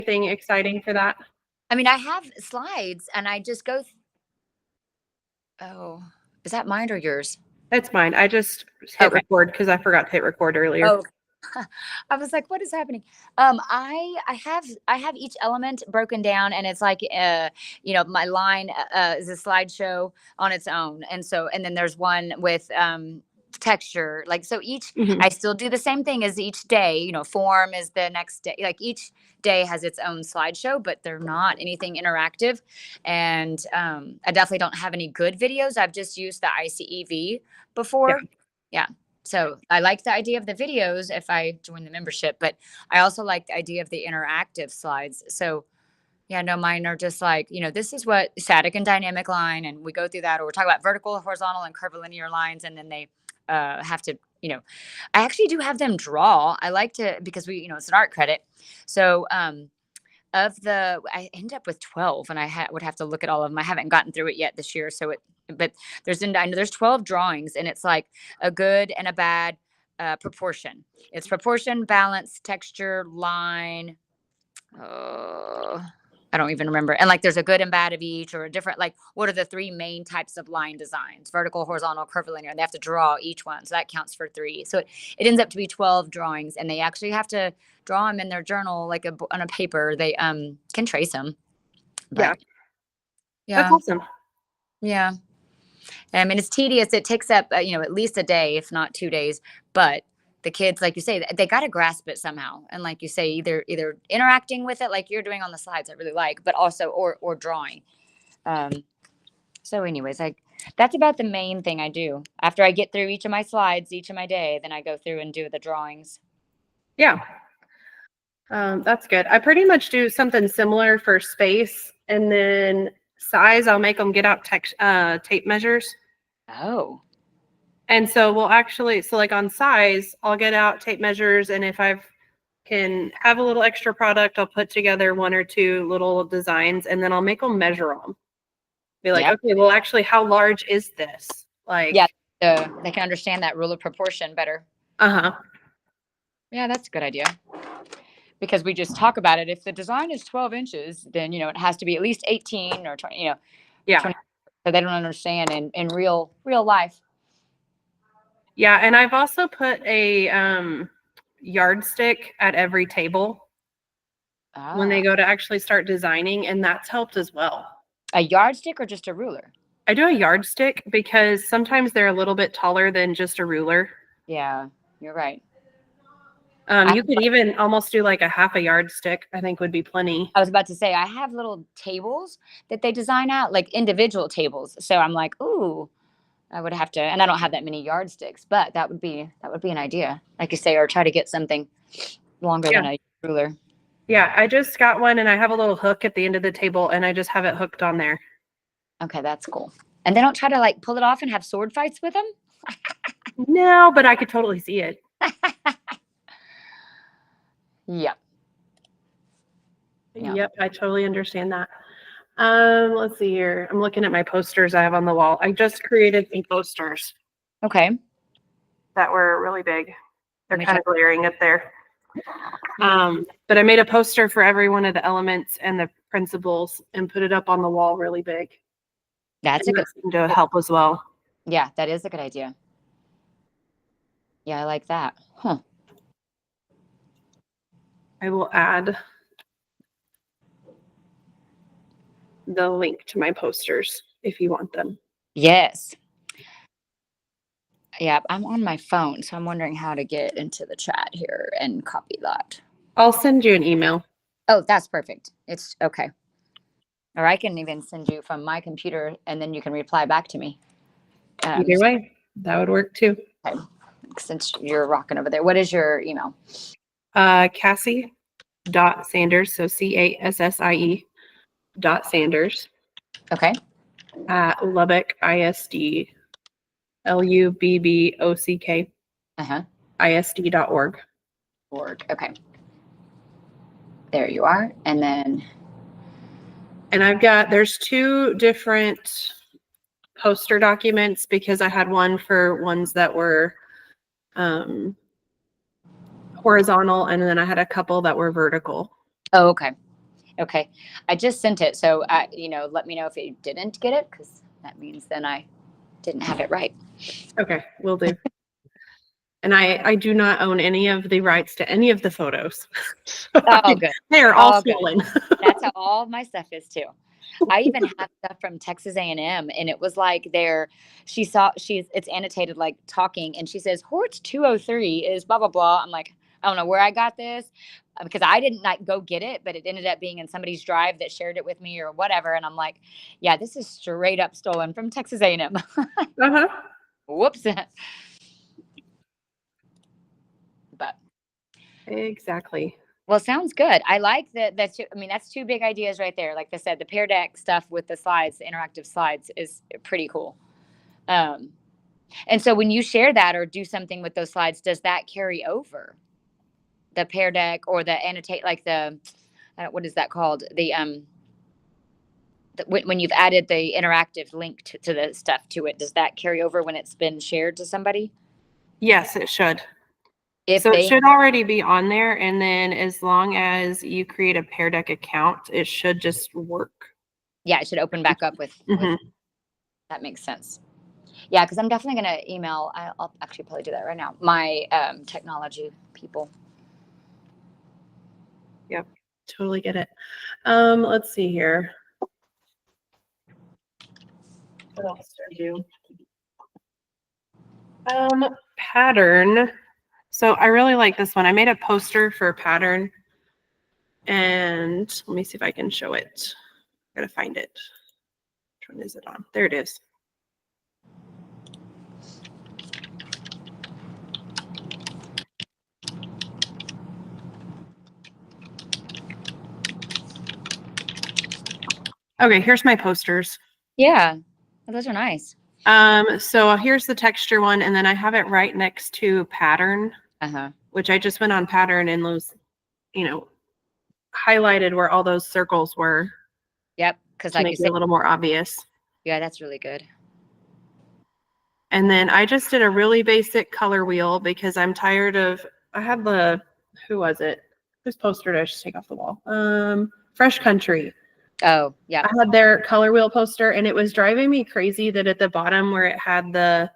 anything exciting for that? I mean, I have slides and I just go. Oh, is that mine or yours? That's mine. I just hit record because I forgot to hit record earlier. Oh, I was like, what is happening? I have each element broken down, and it's like my line is a slideshow on its own, and then there's one with texture, like, so each I still do the same thing as each day. Form is the next day, like each day has its own slideshow, but they're not anything interactive. And I definitely don't have any good videos. I've just used the ICEV before. Yeah. So I like the idea of the videos if I join the membership, but I also like the idea of the interactive slides. So yeah, no, mine are just like, this is what static and dynamic line, and we go through that, or we're talking about vertical, horizontal, and curvilinear lines, and then they have to, I actually do have them draw. I like to, because it's an art credit. So I end up with 12, and I would have to look at all of them. I haven't gotten through it yet this year. But I know there's 12 drawings, and it's like a good and a bad proportion. It's proportion, balance, texture, line. I don't even remember. And like, there's a good and bad of each, or a different, like, what are the three main types of line designs? Vertical, horizontal, curvilinear. And they have to draw each one. So that counts for 3. So it ends up to be 12 drawings, and they actually have to draw them in their journal, like on a paper. They can trace them. But, yeah. That's awesome. Yeah. I mean, it's tedious. It takes up, at least a day, if not 2 days. But the kids, like you say, they got to grasp it somehow. And like you say, either interacting with it, like you're doing on the slides, I really like, but also, or drawing. So anyways, that's about the main thing I do. After I get through each of my slides, each of my day, then I go through and do the drawings. Yeah. That's good. I pretty much do something similar for space, and then size, I'll make them get out tape measures. Oh. And so so like on size, I'll get out tape measures, and if I can have a little extra product, I'll put together 1 or 2 little designs, and then I'll make them measure them. Be like, okay, well, actually, how large is this? Like, yeah, they can understand that rule of proportion better. Yeah, that's a good idea. Because we just talk about it. If the design is 12 inches, then, it has to be at least 18 or 20, 20, so they don't understand in real life. Yeah. And I've also put a yardstick at every table when they go to actually start designing, and that's helped as well. A yardstick or just a ruler? I do a yardstick because sometimes they're a little bit taller than just a ruler. Yeah, you're right. You could even almost do like a half a yardstick, I think would be plenty. I was about to say, I have little tables that they design out, like individual tables. So I'm like, ooh, I would have to, and I don't have that many yardsticks, but that would be an idea. Like you say, or try to get something longer than a ruler. Yeah, I just got one, and I have a little hook at the end of the table, and I just have it hooked on there. Okay, that's cool. And they don't try to like pull it off and have sword fights with them? No, but I could totally see it. Yep. Yep, I totally understand that. Let's see here. I'm looking at my posters I have on the wall. I just created some posters. Okay. That were really big. They're kind of glaring up there. But I made a poster for every one of the elements and the principles and put it up on the wall really big. That's a good thing to help as well. Yeah, that is a good idea. Yeah, I like that. Huh. I will add the link to my posters if you want them. Yes. Yeah, I'm on my phone, so I'm wondering how to get into the chat here and copy that. I'll send you an email. Oh, that's perfect. It's okay. Or I can even send you from my computer, and then you can reply back to me. Either way, that would work too. Okay. Since you're rocking over there, what is your email? Cassie.Sanders, so CASSIE.Sanders. Okay. At Lubbock ISD, LUBBOCK, ISD.org. Okay. There you are. And then. And there's 2 different poster documents because I had one for ones that were horizontal, and then I had a couple that were vertical. Oh, okay. Okay. I just sent it. So, let me know if you didn't get it, because that means then I didn't have it right. Okay, will do. And I do not own any of the rights to any of the photos. Oh, good. They are all Oh, good. stolen. That's how all my stuff is too. I even have stuff from Texas A&M, and it was like it's annotated like talking, and she says Hort 203 is blah blah blah. I'm like, I don't know where I got this, because I didn't like go get it, but it ended up being in somebody's drive that shared it with me or whatever, and I'm like, yeah, this is straight up stolen from Texas A&M. Uh-huh. Whoops. But Exactly. well, sounds good. I like that. That's two big ideas right there. Like I said, the Pear Deck stuff with the slides, the interactive slides, is pretty cool. Um, and so when you share that or do something with those slides, does that carry over the Pear Deck or the annotate, like what is that called? When you've added the interactive link to the stuff to it, does that carry over when it's been shared to somebody? Yes, it should. If So it they, should already be on there. And then as long as you create a Pear Deck account, it should just work. yeah, it should open back up with that makes sense. Yeah, because I'm definitely going to email. I'll actually probably do that right now. My technology people. Yep, totally get it. Let's see here. What else do I do? Pattern. So I really like this one. I made a poster for a pattern, and let me see if I can show it. I gotta find it. Which one is it on? There it is. Okay, here's my posters. Yeah, those are nice. So here's the texture one, and then I have it right next to pattern, which I just went on pattern and was, highlighted where all those circles were. Yep, because to like make you it said, a little more obvious. yeah, that's really good. And then I just did a really basic color wheel because I'm tired of, I had who was it? Whose poster did I just take off the wall? Fresh Country. Oh, yeah. I had their color wheel poster, and it was driving me crazy that at the bottom where it had the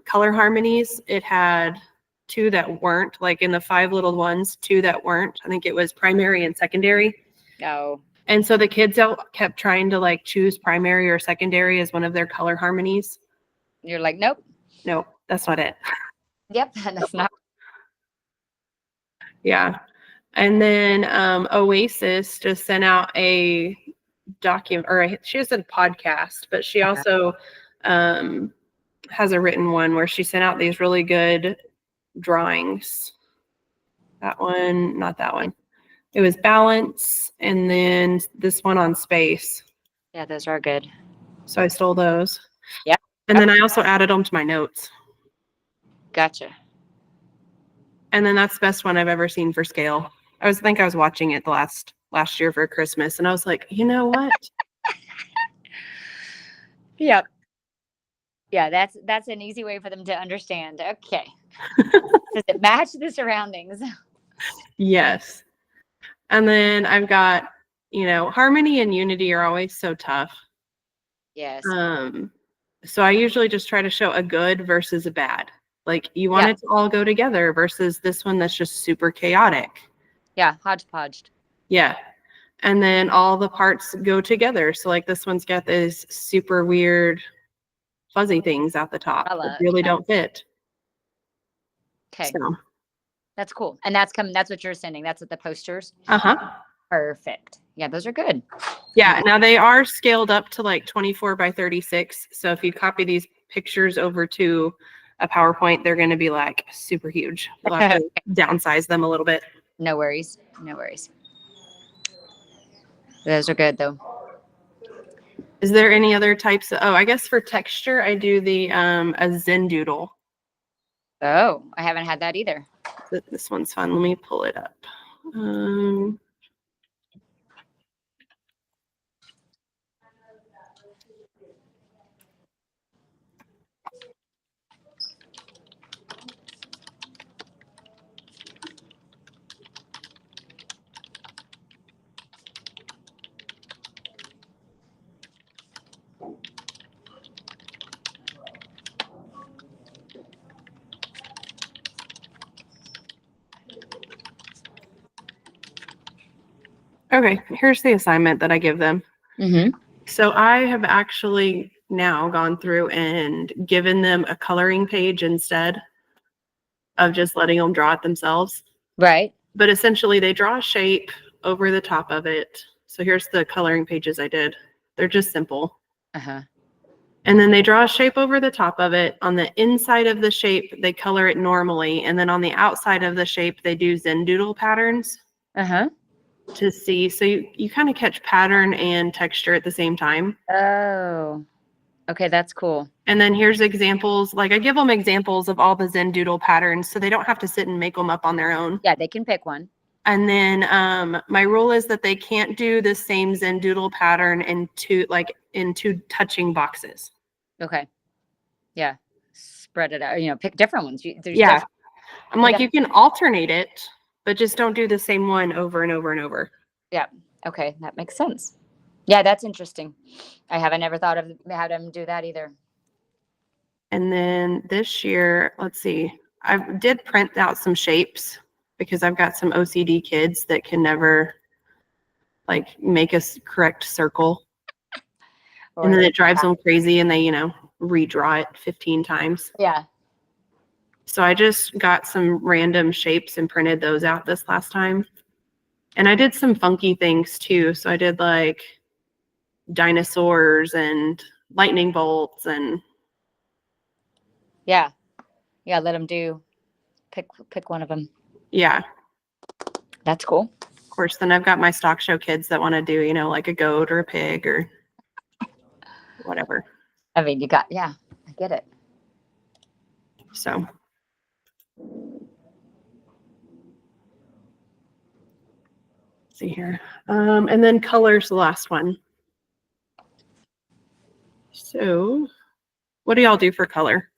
color harmonies, it had two that weren't, like in the 5 little ones, two that weren't. I think it was primary and secondary. Oh. And so the kids kept trying to like choose primary or secondary as one of their color harmonies. You're like, nope. No, that's not it. Yep, that's not. Yeah. And then Oasis just sent out a document, she just said podcast, but she also has a written one where she sent out these really good drawings. That one, not that one. It was balance, and then this one on space. Yeah, those are good. So I stole those. Yeah. And then I also added them to my notes. Gotcha. And then that's the best one I've ever seen for scale. I think I was watching it last year for Christmas, and I was like, you know what? Yep. Yeah, that's an easy way for them to understand. Okay. Does it match the surroundings? Yes. And then I've got, harmony and unity are always so tough. Yes. So I usually just try to show a good versus a bad. Like you want it to all go together versus this one that's just super chaotic. Yeah, hodgepodged. Yeah. And then all the parts go together. So like this one's got these super weird fuzzy things out the top that really don't fit. Okay. So. That's cool. And that's what you're sending. That's what the posters. Uh-huh. Perfect. Yeah, those are good. Yeah. Now they are scaled up to like 24 by 36. So if you copy these pictures over to a PowerPoint, they're going to be like super huge. You'll have to downsize them a little bit. No worries. No worries. Those are good though. Is there any other types of, I guess for texture, I do the a Zen doodle. Oh, I haven't had that either. This one's fun. Let me pull it up. Okay, here's the assignment that I give them. Mm-hmm. So I have actually now gone through and given them a coloring page instead of just letting them draw it themselves. Right. But essentially, they draw a shape over the top of it. So here's the coloring pages I did. They're just simple. Uh-huh. And then they draw a shape over the top of it. On the inside of the shape, they color it normally. And then on the outside of the shape, they do Zen doodle patterns Uh-huh. to see. So you kind of catch pattern and texture at the same time. Oh, okay. That's cool. And then here's examples. Like I give them examples of all the Zen doodle patterns so they don't have to sit and make them up on their own. Yeah, they can pick one. And then my rule is that they can't do the same Zen doodle pattern in two touching boxes. Okay. Yeah. Spread it out, pick different ones. There's Yeah. I'm like, got- you can alternate it, but just don't do the same one over and over and over. Yeah. Okay. That makes sense. Yeah, that's interesting. I haven't ever thought of how to do that either. And then this year, let's see, I did print out some shapes because I've got some OCD kids that can never like make a correct circle. And then it drives them crazy and they, redraw it 15 times. Yeah. So I just got some random shapes and printed those out this last time. And I did some funky things too. So I did like dinosaurs and lightning bolts and Yeah. Yeah. Let them pick one of them. yeah. That's cool. Of course, then I've got my stock show kids that want to do, like a goat or a pig or whatever. I mean, yeah, I get it. So let's see here. And then color's the last one. So what do y'all do for color?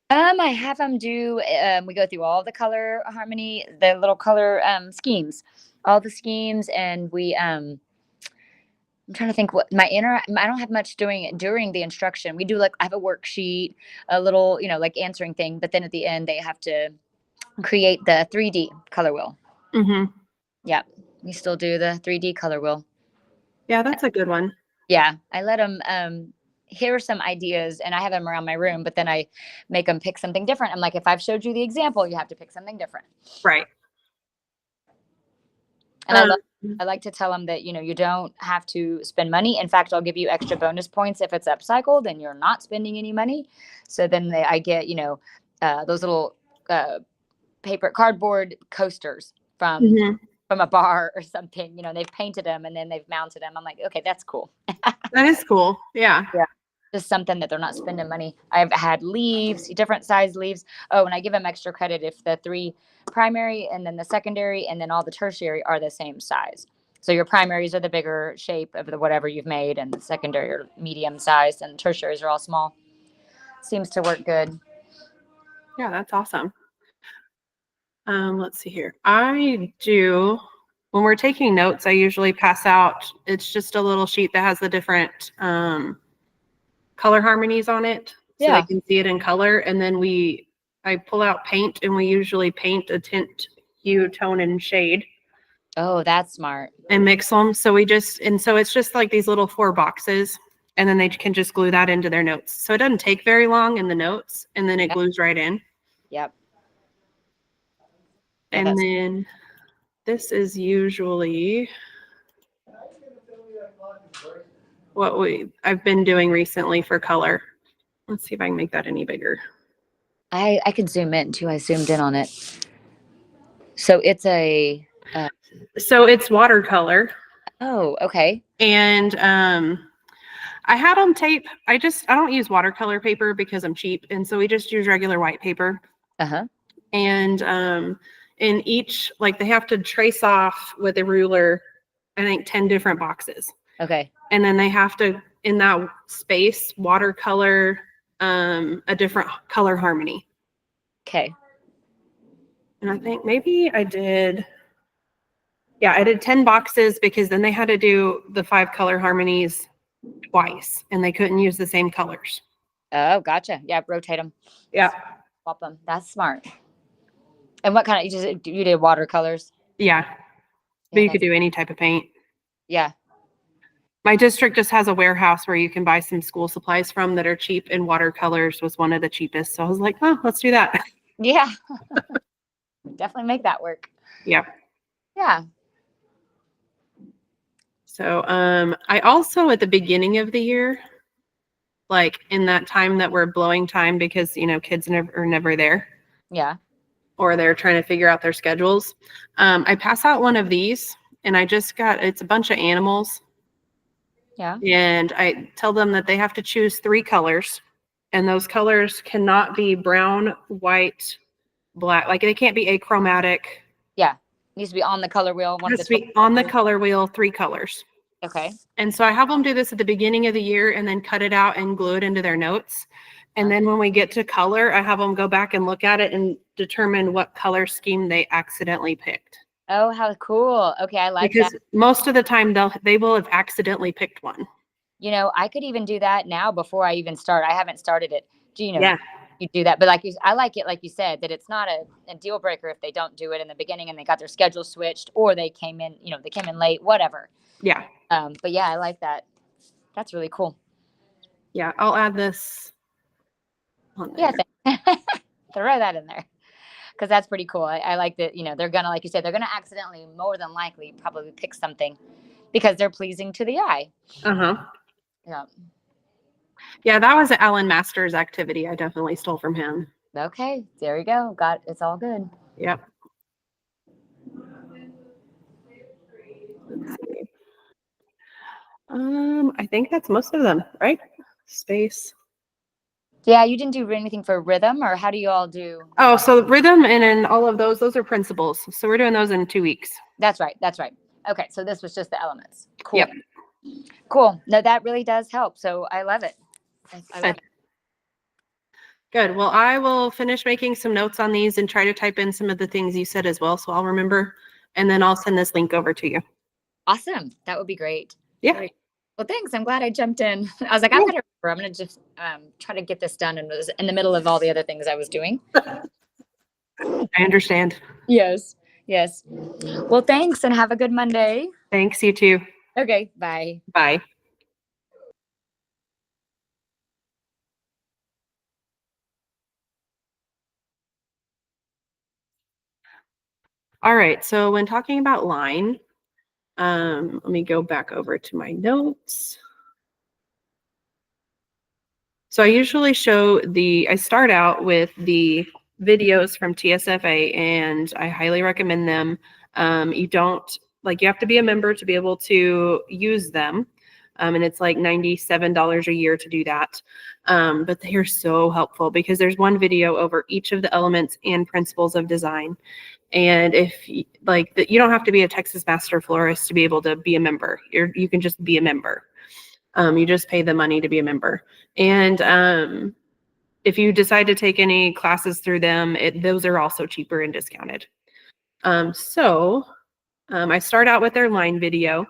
I have them do. We go through all the color harmony, the little color schemes, all the schemes, and we. I'm trying to think what I don't have much doing it during the instruction. We do I have a worksheet, a little like answering thing, but then at the end they have to create the 3D color wheel. Mm-hmm. Yeah, we still do the 3D color wheel. Yeah, that's a good one. Yeah, I let them hear some ideas, and I have them around my room, but then I make them pick something different. I'm like, if I've showed you the example, you have to pick something different. Right. And I like to tell them that, you don't have to spend money. In fact, I'll give you extra bonus points if it's upcycled and you're not spending any money. So then I get, those little paper cardboard coasters from a bar or something. They've painted them and then they've mounted them. I'm like, okay, that's cool. That is cool. Yeah. Yeah. Just something that they're not spending money. I've had leaves, different size leaves. Oh, and I give them extra credit if the 3 primary and then the secondary and then all the tertiary are the same size. So your primaries are the bigger shape of the whatever you've made, and the secondary are medium sized, and tertiaries are all small. Seems to work good. Yeah, that's awesome. Let's see here. I do, when we're taking notes, I usually pass out, it's just a little sheet that has the different color harmonies on it. So they can see it in color. And then I pull out paint and we usually paint a tint, hue, tone, and shade. Oh, that's smart. And mix them. So it's just like these little 4 boxes. And then they can just glue that into their notes. So it doesn't take very long in the notes. And then it glues right in. Yep. And then this is usually what I've been doing recently for color. Let's see if I can make that any bigger. I can zoom in too. I zoomed in on it. So it's it's watercolor. Oh, okay. And I had them tape. I don't use watercolor paper because I'm cheap. And so we just use regular white paper. Uh-huh. And in each, they have to trace off with a ruler, I think 10 different boxes. Okay. And then they have to, in that space, watercolor a different color harmony. Okay. And I think maybe I did 10 boxes because then they had to do the 5 color harmonies twice and they couldn't use the same colors. Oh, gotcha. Yeah, rotate them. Yeah. Swap them. That's smart. And what kind of, you did watercolors? Yeah. But Yeah, you could that's do any type of paint. yeah. My district just has a warehouse where you can buy some school supplies from that are cheap, and watercolors was one of the cheapest. So I was like, oh, let's do that. Yeah. Definitely make that work. Yeah. Yeah. So I also at the beginning of the year, like in that time that we're blowing time because kids are never there Yeah. or they're trying to figure out their schedules. I pass out one of these and it's a bunch of animals. Yeah. And I tell them that they have to choose 3 colors, and those colors cannot be brown, white, black. Like they can't be achromatic. Yeah. Needs to be on the color wheel. It One of has the to be on the color wheel, 3 colors. Okay. And so I have them do this at the beginning of the year and then cut it out and glue it into their notes. And then when we get to color, I have them go back and look at it and determine what color scheme they accidentally picked. Oh, how cool. Okay, I like that. Because most of the time they will have accidentally picked one. I could even do that now before I even start. I haven't started it. Do Yeah. you do that? But I like it, like you said, that it's not a deal breaker if they don't do it in the beginning and they got their schedule switched or they came in, they came in late, whatever. Yeah. But yeah, I like that. That's really cool. Yeah. I'll add this on there. Yeah, throw that in there because that's pretty cool. I like that. They're gonna, like you said, they're gonna accidentally, more than likely, probably pick something because they're pleasing to the eye. Uh-huh. Yeah. Yeah, that was an Alan Masters activity. I definitely stole from him. Okay, there you go. It's all good. Yep. Let's see. I think that's most of them, right? Space. Yeah, you didn't do anything for rhythm, or how do you all do? Oh, so rhythm and in all of those are principles. So we're doing those in 2 weeks. That's right. That's right. Okay, so this was just the elements. Cool. Yep. Cool. No, that really does help. So I love it. I love Good. Good. Well, I will finish making some notes on these and try to type in some of the things you said as well, so I'll remember. And then I'll send this link over to you. Awesome. That would be great. Yeah. Very, well, thanks. I'm glad I jumped in. I was like, Yeah. I'm gonna just try to get this done, and was in the middle of all the other things I was doing. I understand. Yes. Yes. Well, thanks, and have a good Monday. Thanks, you too. Okay. Bye. Bye. All right. So when talking about line, let me go back over to my notes. So I usually I start out with the videos from TSFA, and I highly recommend them. You have to be a member to be able to use them. And it's like $97 a year to do that. But they are so helpful because there's one video over each of the elements and principles of design. And if you don't have to be a Texas Master Florist to be able to be a member. You can just be a member. You just pay the money to be a member. And if you decide to take any classes through them, those are also cheaper and discounted. I start out with their line video,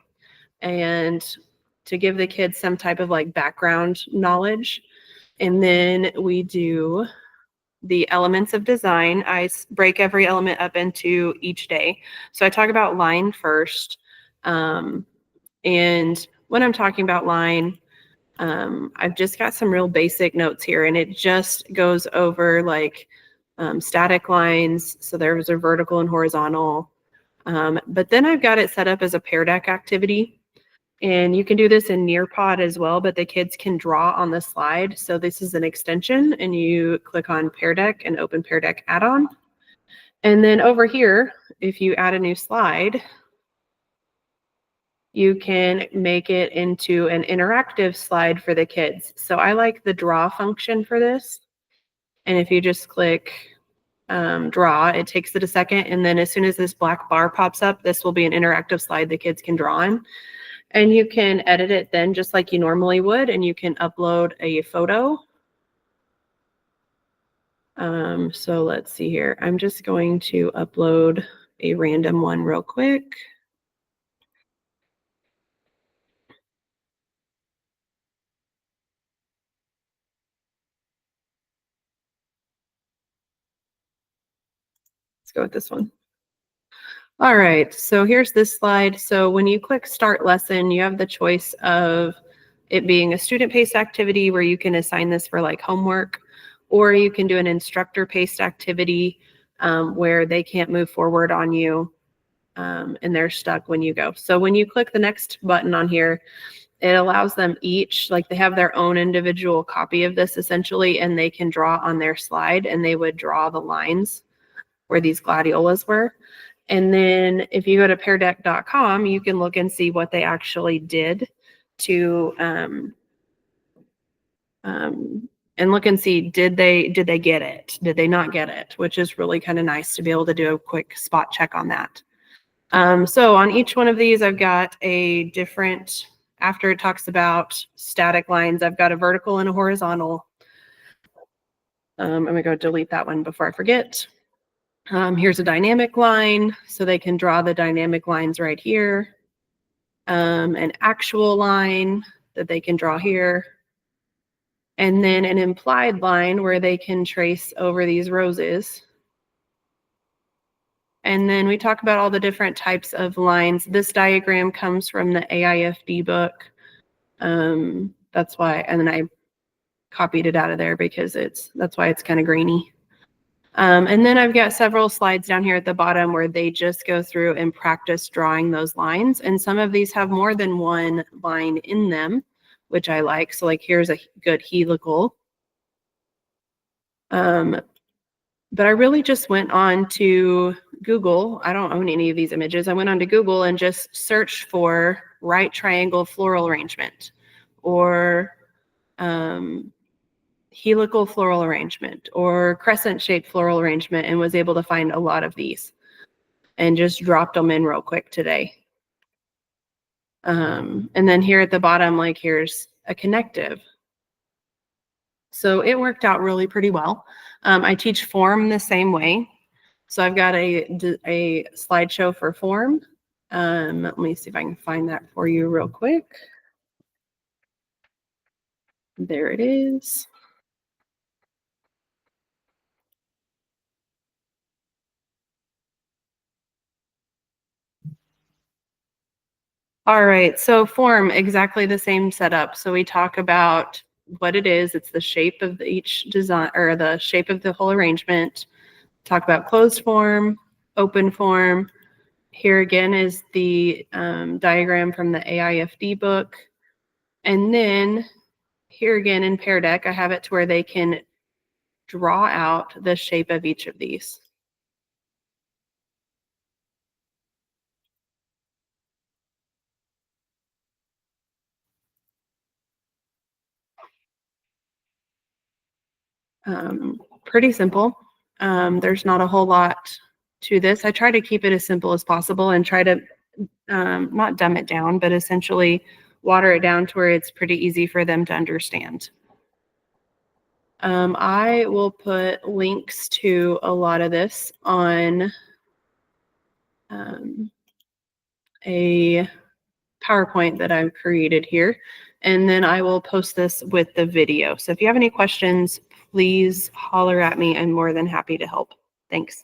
and to give the kids some type of background knowledge. And then we do the elements of design. I break every element up into each day. So I talk about line first. And when I'm talking about line, I've just got some real basic notes here, and it just goes over static lines. So there's a vertical and horizontal. But then I've got it set up as a Pear Deck activity. And you can do this in Nearpod as well, but the kids can draw on the slide. So this is an extension, and you click on Pear Deck and open Pear Deck add-on. And then over here, if you add a new slide, you can make it into an interactive slide for the kids. So I like the draw function for this. And if you just click draw, it takes it a second. And then as soon as this black bar pops up, this will be an interactive slide the kids can draw on. And you can edit it then just like you normally would, and you can upload a photo. So let's see here. I'm just going to upload a random one real quick. Let's go with this one. All right, so here's this slide. So when you click Start Lesson, you have the choice of it being a student-paced activity where you can assign this for like homework, or you can do an instructor-paced activity where they can't move forward on you and they're stuck when you go. So when you click the next button on here, it allows them each, like they have their own individual copy of this essentially, and they can draw on their slide and they would draw the lines where these gladiolas were. And then if you go to peardeck.com, you can look and see what they actually did to and look and see, did they get it? Did they not get it? Which is really kind of nice to be able to do a quick spot check on that. So on each one of these, I've got a different, after it talks about static lines, I've got a vertical and a horizontal. I'm gonna go delete that one before I forget. Here's a dynamic line, so they can draw the dynamic lines right here. An actual line that they can draw here. And then an implied line where they can trace over these roses. And then we talk about all the different types of lines. This diagram comes from the AIFD book. That's why, and then I copied it out of there because that's why it's kind of grainy. And then I've got several slides down here at the bottom where they just go through and practice drawing those lines. And some of these have more than one line in them, which I like. So like here's a good helical. But I really just went on to Google. I don't own any of these images. I went on to Google and just searched for right triangle floral arrangement or helical floral arrangement or crescent shaped floral arrangement and was able to find a lot of these and just dropped them in real quick today. And then here at the bottom, like here's a connective. So it worked out really pretty well. I teach form the same way. So I've got a slideshow for form. Let me see if I can find that for you real quick. There it is. All right, so form, exactly the same setup. So we talk about what it is. It's the shape of each design or the shape of the whole arrangement. Talk about closed form, open form. Here again is the diagram from the AIFD book. And then here again in Pear Deck, I have it to where they can draw out the shape of each of these. Pretty simple. There's not a whole lot to this. I try to keep it as simple as possible and try to not dumb it down, but essentially water it down to where it's pretty easy for them to understand. I will put links to a lot of this on a PowerPoint that I've created here, and then I will post this with the video. So if you have any questions, please holler at me. I'm more than happy to help. Thanks.